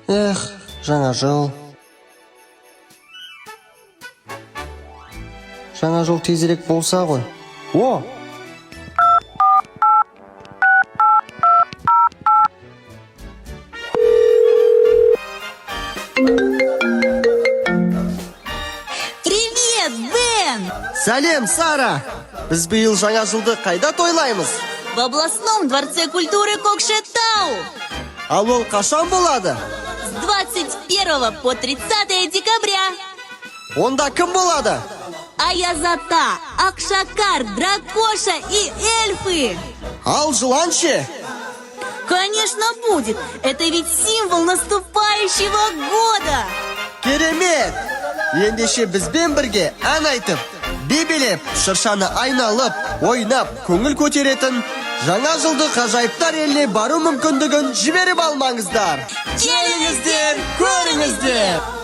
Эх, жаңа жыл. Жаңа жыл тезірек болса ғой. О! Привет, Бен! Сәлем, Сара! Біз биыл жаңа жылды қайда тойлаймыз? В областном дворце культуры Кокшетау! Ал ол қашан болады? С 21 по 30 декабря! Онда кім болады? Аязата, Акшакар, Дракоша и эльфы! Ал жылан ше? Конечно будет! Это ведь символ наступающего года! Керемет! Ендеше бізбен бірге ән айтып, би билеп, шыршаны айналып, ойнап, көңіл көтеретін жаңа жылды ғажайыптар еліне бару мүмкіндігін жіберіп алмаңыздар. Келіңіздер, көріңіздер!